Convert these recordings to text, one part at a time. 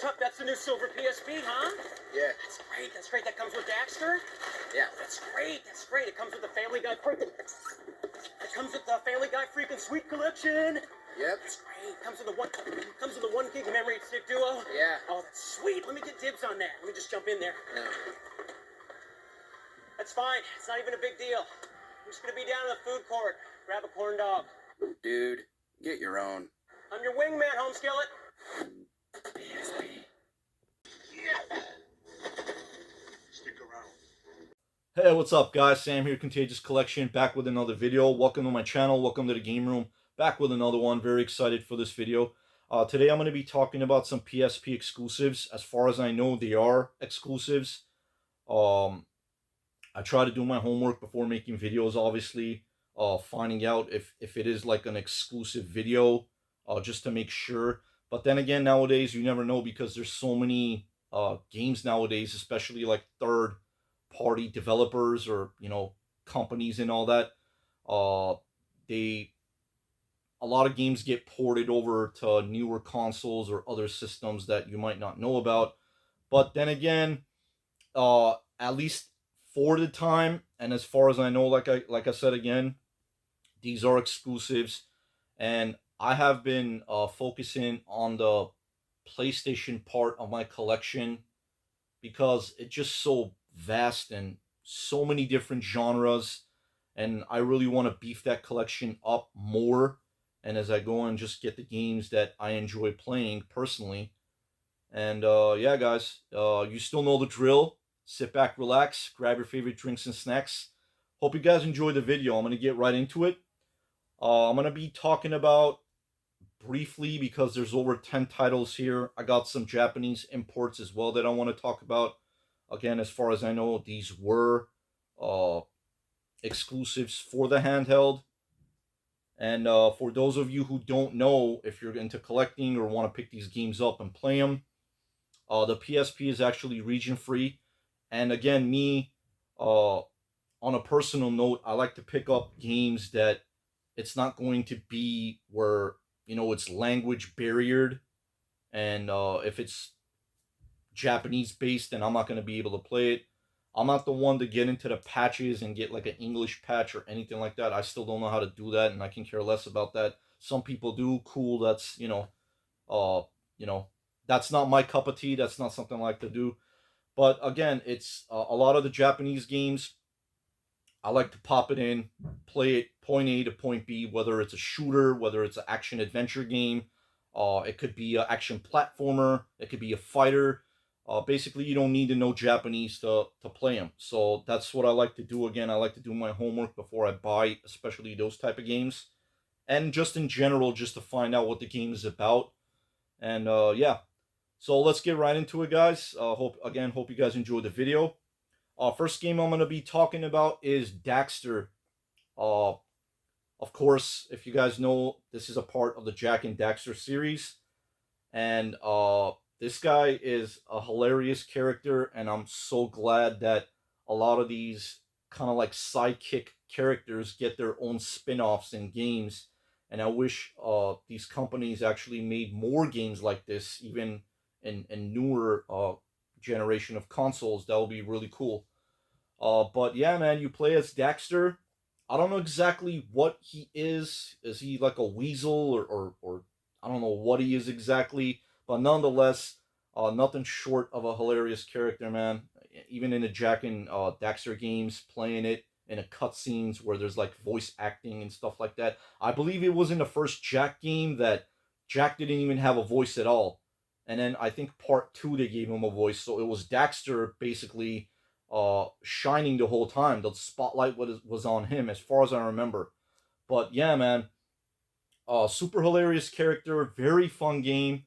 up? That's the new silver PSP, huh? Yeah. That's great. That's great. That comes with Daxter? Yeah. That's great. That's great. It comes with the Family Guy freaking... It comes with the Family Guy freaking Sweet Collection. Yep. That's great. Comes with the 1 gig memory stick duo. Yeah. Oh, that's sweet. Let me get dibs on that. Let me just jump in there. No. That's fine. It's not even a big deal. I'm just gonna be down in the food court. Grab a corn dog. Dude, get your own. I'm your wingman, Home Skillet. PSP. Yeah. Stick around. Hey, what's up guys? Sam here, Contagious Collection, back with another video. Welcome to my channel, welcome to the game room. Back with another one, very excited for this video. Today I'm going to be talking about some PSP exclusives. As far as I know, they are exclusives. I try to do my homework before making videos, obviously. Finding out if it is like an exclusive video, just to make sure. But then again, nowadays, you never know because there's so many games nowadays, especially like third-party developers or, you know, companies and all that. A lot of games get ported over to newer consoles or other systems that you might not know about. But then again, at least for the time, and as far as I know, like I said again, these are exclusives, and I have been focusing on the PlayStation part of my collection because it's just so vast and so many different genres, and I really want to beef that collection up more. And as I go and just get the games that I enjoy playing personally. And yeah, guys, you still know the drill. Sit back, relax, grab your favorite drinks and snacks. Hope you guys enjoyed the video. I'm going to get right into it. I'm going to be talking about briefly, because there's over 10 titles here. I got some Japanese imports as well that I want to talk about. Again, as far as I know, these were exclusives for the handheld. And for those of you who don't know, if you're into collecting or want to pick these games up and play them, the PSP is actually region free. And again, me, on a personal note, I like to pick up games that it's not going to be where, you know, it's language barriered. And if it's Japanese based, then I'm not going to be able to play it. I'm not the one to get into the patches and get like an English patch or anything like that. I still don't know how to do that, and I can care less about that. Some people do. Cool. That's, you know, that's not my cup of tea. That's not something I like to do. But again, it's a lot of the Japanese games. I like to pop it in, play it point A to point B, whether it's a shooter, whether it's an action adventure game. It could be an action platformer. It could be a fighter. Basically, you don't need to know Japanese to play them. So that's what I like to do. Again, I like to do my homework before I buy, especially those type of games. And just in general, just to find out what the game is about. And yeah, so let's get right into it, guys. Hope you guys enjoyed the video. First game I'm going to be talking about is Daxter. Of course, if you guys know, this is a part of the Jak and Daxter series. And this guy is a hilarious character, and I'm so glad that a lot of these kind of like sidekick characters get their own spin-offs in games. And I wish these companies actually made more games like this, even in newer generation of consoles. That would be really cool. But yeah, man, you play as Daxter. I don't know exactly what he is. Is he like a weasel or I don't know what he is exactly. But nonetheless, nothing short of a hilarious character, man. Even in the Jak and Daxter games, playing it in a cutscenes where there's like voice acting and stuff like that. I believe it was in the first Jak game that Jak didn't even have a voice at all. And then I think part 2 they gave him a voice. So it was Daxter basically shining the whole time. The spotlight was on him, as far as I remember. But yeah, man, super hilarious character, very fun game.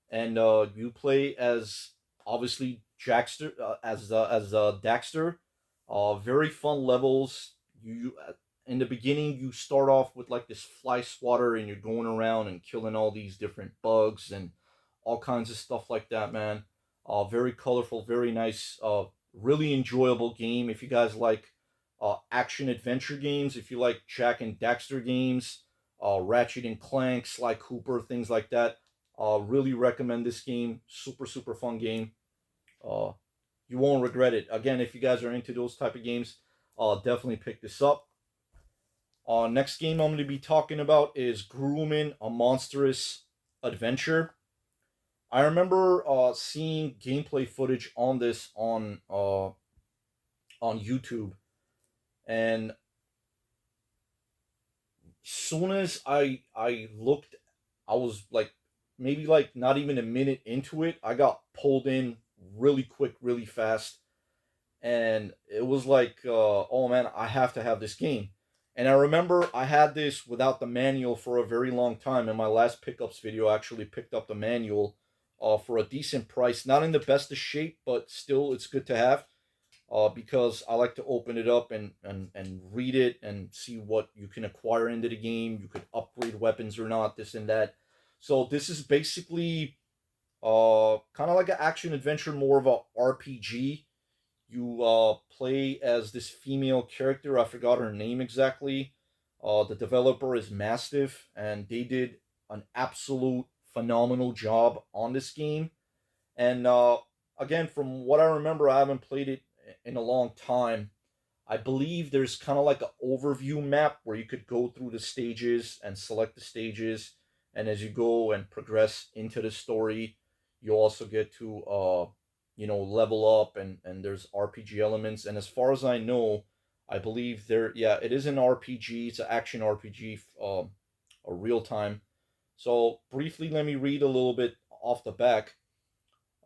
And you play as obviously Jackster, as Daxter. Very fun levels. You in the beginning you start off with like this fly swatter, and you're going around and killing all these different bugs and all kinds of stuff like that, man. Very colorful, very nice, really enjoyable game. If you guys like action adventure games, if you like Jak and Daxter games, Ratchet and Clank, Sly Cooper, things like that. Really recommend this game. Super, super fun game. Uh, you won't regret it. Again, if you guys are into those type of games, definitely pick this up. Next game I'm going to be talking about is Grooming a Monstrous Adventure. I remember seeing gameplay footage on this on YouTube, and soon as I looked, I was like maybe like not even a minute into it, I got pulled in really quick, really fast, and it was like, oh man, I have to have this game. And I remember I had this without the manual for a very long time. In my last pickups video, I actually picked up the manual for a decent price. Not in the best of shape, but still, it's good to have because I like to open it up and read it and see what you can acquire into the game. You could upgrade weapons or not, this and that. So this is basically kind of like an action adventure, more of a RPG. You play as this female character. I forgot her name exactly. The developer is Mastiff, and they did an absolute phenomenal job on this game. And again, from what I remember, I haven't played it in a long time. I believe there's kind of like an overview map where you could go through the stages and select the stages, and as you go and progress into the story, you also get to level up, and there's RPG elements. And as far as I know, I believe there, yeah, it is an RPG. It's an action RPG, a real time. So briefly, let me read a little bit off the back.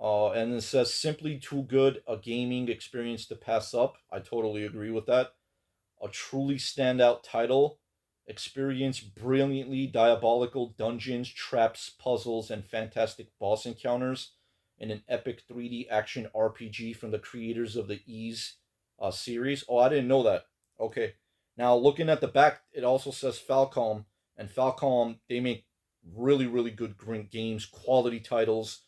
And it says, simply too good a gaming experience to pass up. I totally agree with that. A truly standout title. Experience brilliantly diabolical dungeons, traps, puzzles, and fantastic boss encounters in an epic 3D action RPG from the creators of the Ys series. Oh, I didn't know that. Okay. Now, looking at the back, it also says Falcom. And Falcom, they make really, really good games, quality titles.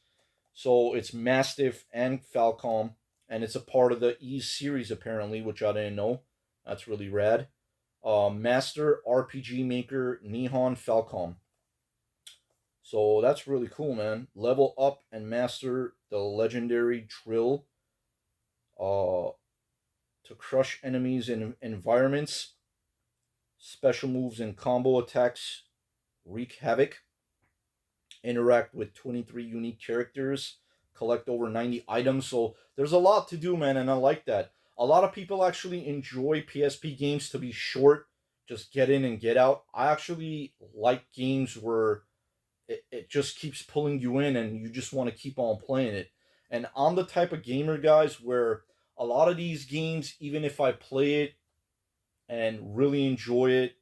So it's Mastiff and Falcom, and it's a part of the Ys series apparently, which I didn't know. That's really rad. Master RPG Maker Nihon Falcom. So that's really cool, man. Level up and master the legendary drill uh, to crush enemies in environments. Special moves and combo attacks wreak havoc. Interact with 23 unique characters, collect over 90 items. So there's a lot to do, man, and I like that. A lot of people actually enjoy PSP games to be short, just get in and get out. I actually like games where it just keeps pulling you in and you just want to keep on playing it. And I'm the type of gamer, guys, where a lot of these games, even if I play it and really enjoy it,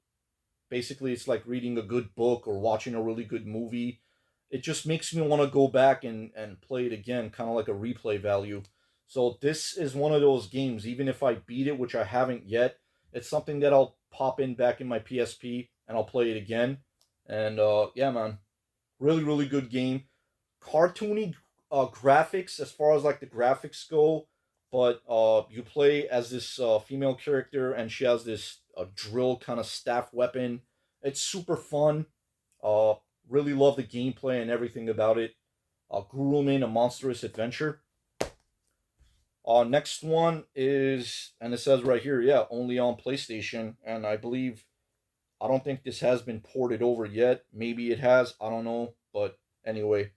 basically it's like reading a good book or watching a really good movie. It just makes me want to go back and play it again, kind of like a replay value. So this is one of those games, even if I beat it, which I haven't yet, it's something that I'll pop in back in my PSP and I'll play it again. And yeah, man, really, really good game. Cartoony graphics as far as like the graphics go, but you play as this female character and she has this drill kind of staff weapon. It's super fun. Uh, really love the gameplay and everything about it. Gurumin, a monstrous adventure. Next one is, and it says right here, yeah, only on PlayStation, and I don't think this has been ported over yet. Maybe it has. I don't know. But anyway, as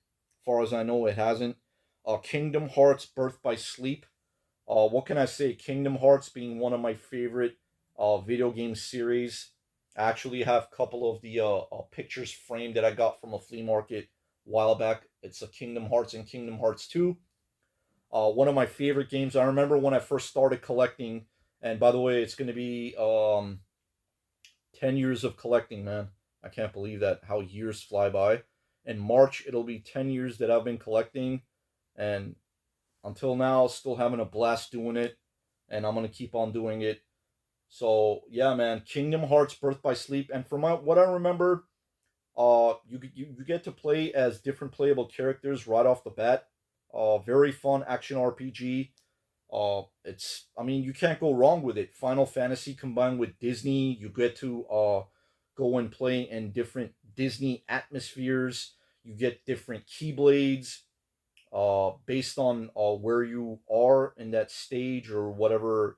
far as I know, it hasn't. Kingdom Hearts Birth by Sleep. What can I say? Kingdom Hearts being one of my favorite video game series. I actually have a couple of the pictures framed that I got from a flea market a while back. It's a Kingdom Hearts and Kingdom Hearts 2. One of my favorite games. I remember when I first started collecting, and by the way, it's going to be 10 years of collecting, man. I can't believe that, how years fly by. In March, it'll be 10 years that I've been collecting, and until now, still having a blast doing it, and I'm going to keep on doing it. So, yeah, man, Kingdom Hearts Birth by Sleep, and from what I remember, you get to play as different playable characters right off the bat. Very fun action RPG. I mean, you can't go wrong with it. Final Fantasy combined with Disney, you get to go and play in different Disney atmospheres. You get different keyblades based on where you are in that stage or whatever.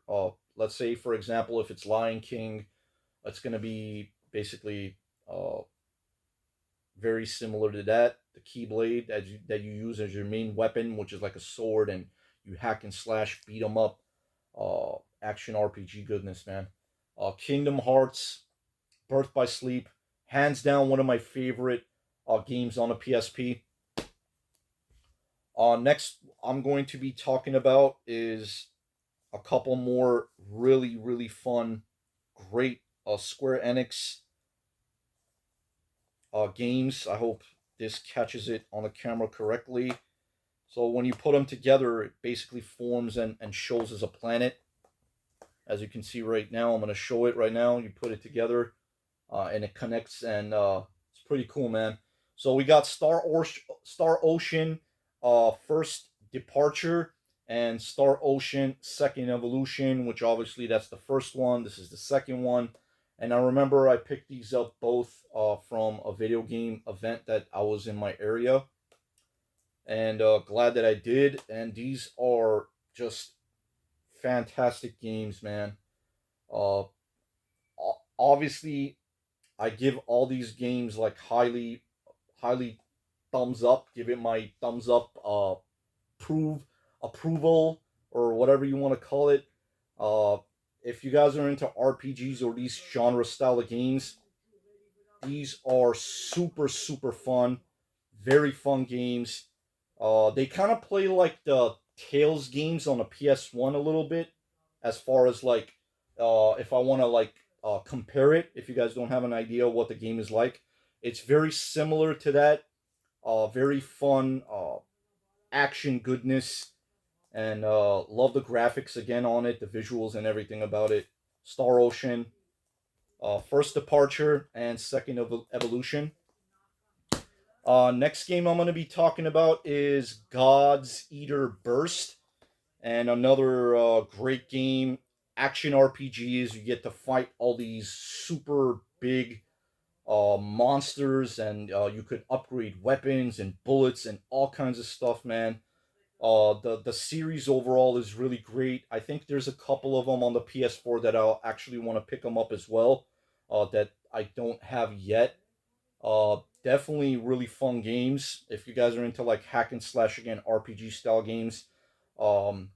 Let's say, for example, if it's Lion King, it's going to be basically uh, very similar to that. The keyblade that you use as your main weapon, which is like a sword, and you hack and slash, beat them up. Action RPG goodness, man. Kingdom Hearts, Birth by Sleep, hands down one of my favorite games on the PSP. Next, I'm going to be talking about is a couple more really, really fun, great Square Enix games. I hope this catches it on the camera correctly. So when you put them together, it basically forms and shows as a planet. As you can see right now, I'm going to show it right now. You put it together, and it connects, and it's pretty cool, man. So we got Star Ocean, first departure, and Star Ocean second evolution, which obviously that's the first one. This is the second one, and I remember I picked these up both from a video game event that I was in my area, and glad that I did. And these are just fantastic games, man. Uh, Obviously, I give all these games like highly thumbs up. Give it my thumbs up. Approval or whatever you want to call it. Uh, if you guys are into RPGs or these genre style of games, these are super fun. Very fun games. They kind of play like the Tales games on the PS1 a little bit, as far as like, if I want to like compare it. If you guys don't have an idea what the game is like, it's very similar to that. Very fun action goodness, and love the graphics again on it, the visuals and everything about it. Star Ocean, first departure and second evolution. Next game I'm going to be talking about is God's Eater Burst, and another great game. Action RPGs. You get to fight all these super big monsters, and you could upgrade weapons and bullets and all kinds of stuff, man. The series overall is really great. I think there's a couple of them on the PS4 that I'll actually want to pick them up as well. That I don't have yet. Definitely really fun games if you guys are into like hack and slash again RPG style games. Um,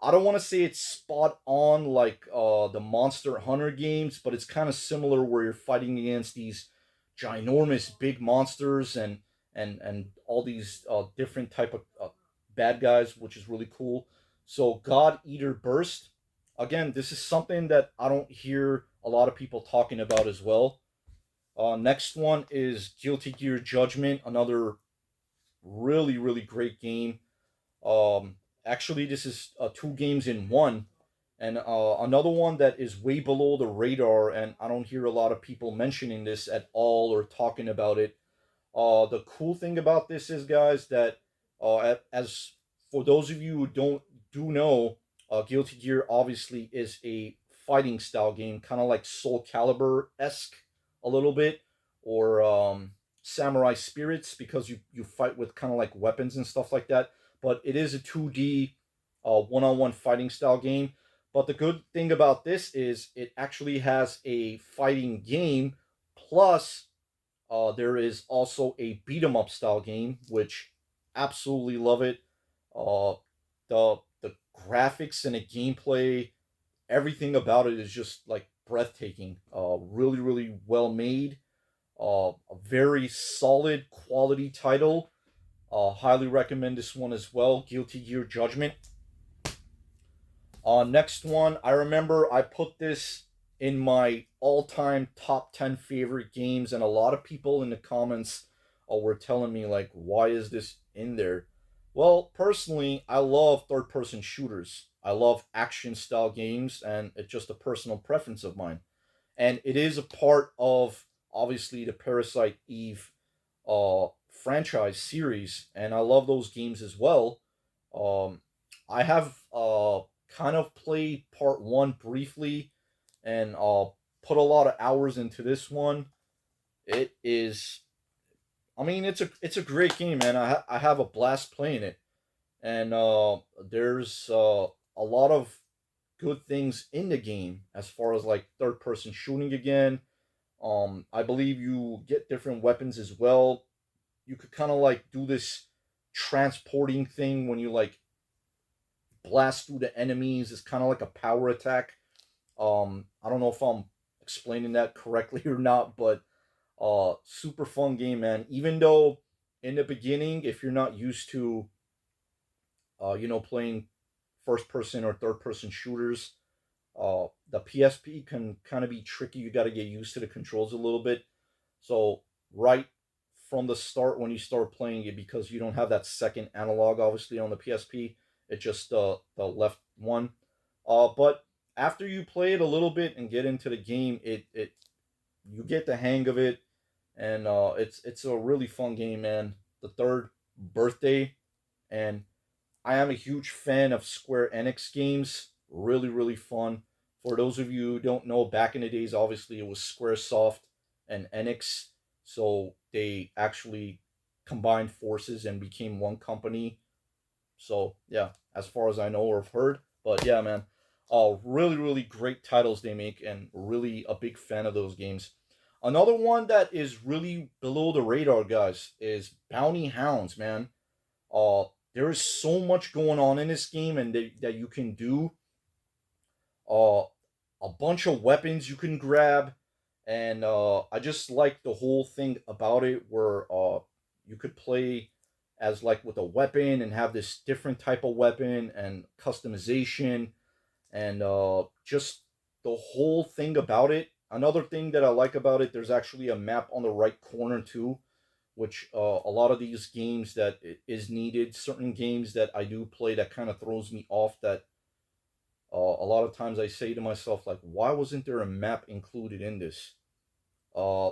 I don't want to say it's spot on like the Monster Hunter games, but it's kind of similar where you're fighting against these ginormous big monsters and all these different type of bad guys, which is really cool. So God Eater Burst, again, this is something that I don't hear a lot of people talking about as well. Next one is Guilty Gear Judgment, another really great game. Actually, this is two games in one, and another one that is way below the radar, and I don't hear a lot of people mentioning this at all or talking about it. The cool thing about this is, guys, that as for those of you who do know, Guilty Gear obviously is a fighting style game, kind of like Soul Calibur esque a little bit, or Samurai Spirits, because you fight with kind of like weapons and stuff like that. But it is a 2D one-on-one fighting style game. But the good thing about this is it actually has a fighting game plus there is also a beat 'em up style game, which absolutely love it. Uh, the graphics and the gameplay, everything about it is just like breathtaking. Really well made. A very solid quality title. Highly recommend this one as well. Guilty Gear Judgment. Next one, I remember I put this in my all-time top 10 favorite games, and a lot of people in the comments were telling me like, why is this in there? Well, personally, I love third-person shooters. I love action-style games, and it's just a personal preference of mine. And it is a part of obviously the Parasite Eve franchise series, and I love those games as well. Um, I have kind of played part one briefly, and put a lot of hours into this one. It is I mean, it's a great game, man. I have a blast playing it, and there's a lot of good things in the game as far as like third person shooting again. I believe you get different weapons as well. You could kind of like do this transporting thing when you like blast through the enemies. It's kind of like a power attack. I don't know if I'm explaining that correctly or not, but super fun game, man. Even though in the beginning, if you're not used to playing first person or third person shooters, the PSP can kind of be tricky. You got to get used to the controls a little bit. So right from the start when you start playing it, because you don't have that second analog obviously on the PSP, it's just the left one. But after you play it a little bit and get into the game, it you get the hang of it, and it's a really fun game, man. The third birthday, and I am a huge fan of Square Enix games. Really, really fun. For those of you who don't know, back in the days, obviously it was SquareSoft and Enix, so they actually combined forces and became one company. So yeah, as far as I know or have heard, but yeah, man, really, really great titles they make, and really a big fan of those games. Another one that is really below the radar, guys, is Bounty Hounds, man. There is so much going on in this game, and that you can do. Uh, a bunch of weapons you can grab, and I just like the whole thing about it, where you could play as like with a weapon and have this different type of weapon and customization, and just the whole thing about it. Another thing that I like about it, there's actually a map on the right corner too, which a lot of these games that is needed. Certain games that I do play that kind of throws me off. That a lot of times I say to myself, like, why wasn't there a map included in this? Uh,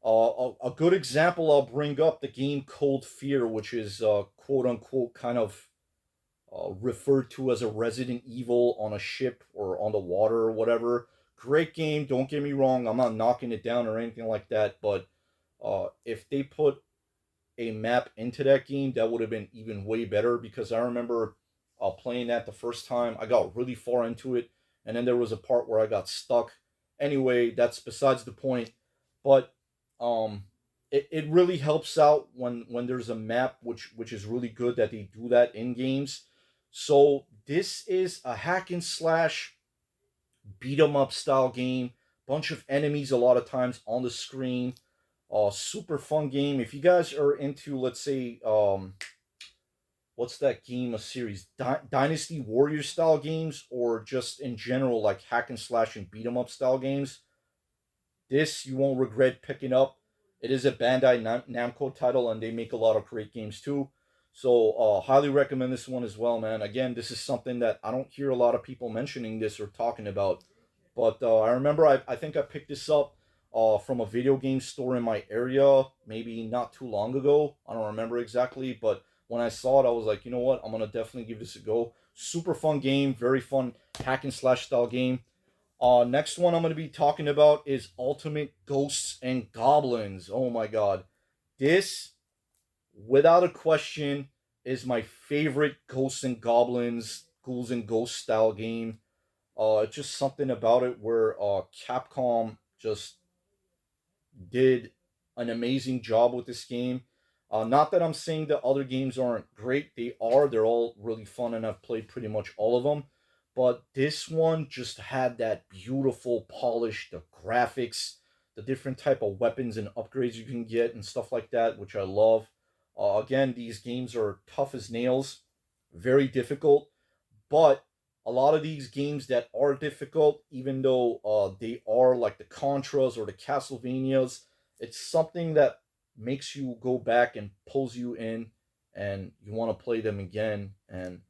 a good example I'll bring up, the game Cold Fear, which is quote unquote kind of referred to as a Resident Evil on a ship or on the water or whatever. Great game, don't get me wrong. I'm not knocking it down or anything like that, but if they put a map into that game, that would have been even way better, because I remember playing that the first time. I got really far into it, and then there was a part where I got stuck. Anyway, that's besides the point. But um, it really helps out when there's a map, which is really good that they do that in games. So this is a hack and slash beat 'em up style game. Bunch of enemies a lot of times on the screen. Super fun game. If you guys are into, let's say, what's that game? A series, Dynasty Warrior style games, or just in general like hack and slash and beat 'em up style games. This you won't regret picking up. It is a Bandai Namco title, and they make a lot of great games too. So, highly recommend this one as well, man. Again, this is something that I don't hear a lot of people mentioning this or talking about. But I remember I think I picked this up from a video game store in my area maybe not too long ago. I don't remember exactly, but when I saw it, I was like, you know what? I'm gonna definitely give this a go. Super fun game, very fun hack and slash style game. Next one I'm going to be talking about is Ultimate Ghosts and Goblins. Oh my god. This, without a question, is my favorite Ghosts and Goblins, Ghouls and Ghosts style game. It's just something about it where Capcom just did an amazing job with this game. Not that I'm saying that other games aren't great. They are. They're all really fun, and I've played pretty much all of them. But this one just had that beautiful polish, the graphics, the different type of weapons and upgrades you can get and stuff like that, which I love. Again, these games are tough as nails, very difficult, but a lot of these games that are difficult, even though they are like the Contras or the Castlevanias, it's something that makes you go back and pulls you in, and you want to play them again. And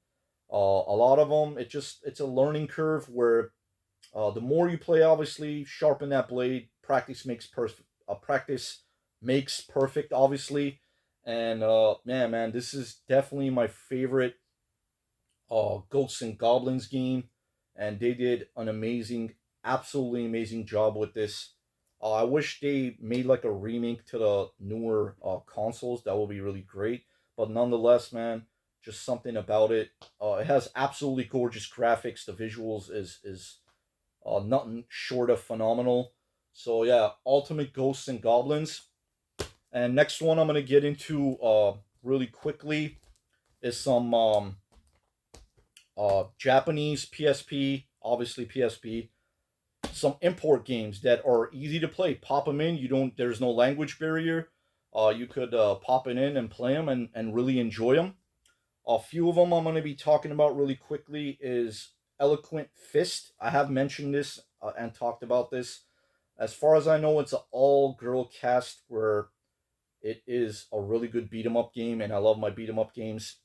a lot of them, it's a learning curve where the more you play, obviously, sharpen that blade. Practice makes perfect. Practice makes perfect, obviously. And man, this is definitely my favorite Ghosts and Goblins game, and they did an amazing, absolutely amazing job with this. I wish they made like a remake to the newer consoles. That would be really great. But nonetheless, man, just something about it. It has absolutely gorgeous graphics. The visuals is nothing short of phenomenal. So yeah, Ultimate Ghosts and Goblins. And next one I'm gonna get into really quickly is some Japanese PSP, obviously PSP, some import games that are easy to play. Pop them in. You don't. There's no language barrier. You could pop it in and play them and really enjoy them. A few of them I'm going to be talking about really quickly is Eloquent Fist. I have mentioned this and talked about this. As far as I know, it's an all-girl cast where it is a really good beat 'em up game, and I love my beat 'em up games.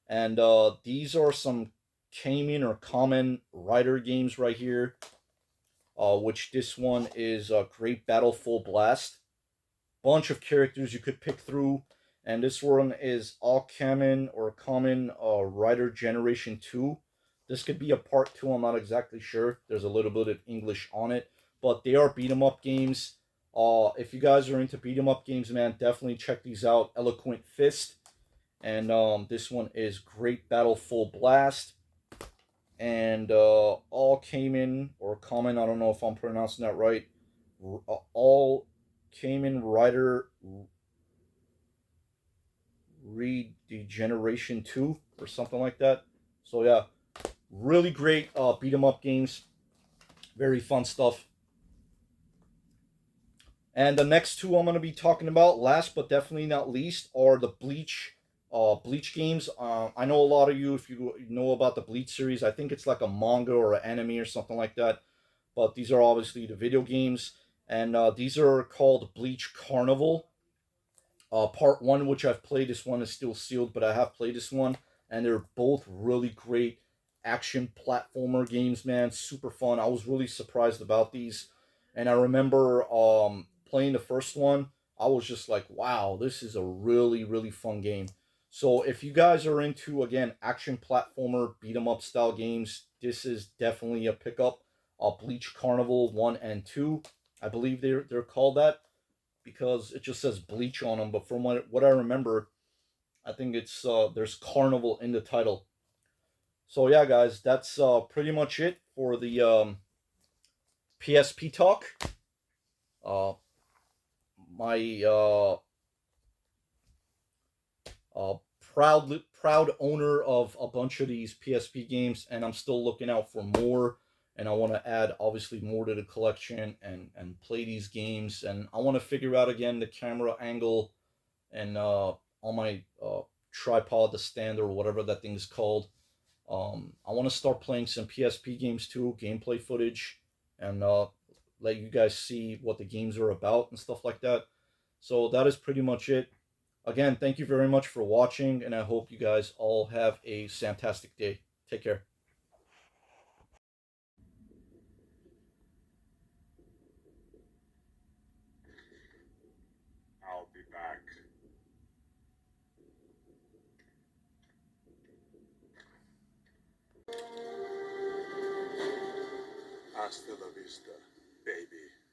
And these are some Cayman or common rider games right here. Which this one is a Great Battle Full Blast. Bunch of characters you could pick through, and this one is All Common or Common Rider Generation 2. This could be a part 2, I'm not exactly sure. There's a little bit of English on it, but they are beat 'em up games. If you guys are into beat 'em up games, man, definitely check these out. Eloquent Fist, and this one is Great Battle Full Blast. And all Cayman or Common, I don't know if I'm pronouncing that right. All Cayman Rider Regeneration 2 or something like that. So yeah, really great beat 'em up games. Very fun stuff. And the next two I'm going to be talking about, last but definitely not least, are the Bleach games. I know a lot of you, if you know about the Bleach series, I think it's like a manga or an anime or something like that. But these are obviously the video games, and these are called Bleach Carnival. Part 1, which I've played, this one is still sealed, but I have played this one, and they're both really great action platformer games, man. Super fun. I was really surprised about these, and I remember playing the first one. I was just like, wow, this is a really, really fun game. So if you guys are into, again, action platformer, beat 'em up style games, this is definitely a pickup. Bleach Carnival 1 and 2, I believe they're called that, because it just says Bleach on them. But from what I remember, I think it's there's Carnival in the title. So yeah, guys, that's pretty much it for the PSP talk. Uh, my uh, proud owner of a bunch of these PSP games, and I'm still looking out for more. And I want to add obviously more to the collection and play these games. And I want to figure out again the camera angle and on my tripod, the stand or whatever that thing is called. I want to start playing some PSP games too, gameplay footage, and let you guys see what the games are about and stuff like that. So that is pretty much it. Again, thank you very much for watching, and I hope you guys all have a Samtastic day. Take care. I'll be back. Hasta la vista, baby.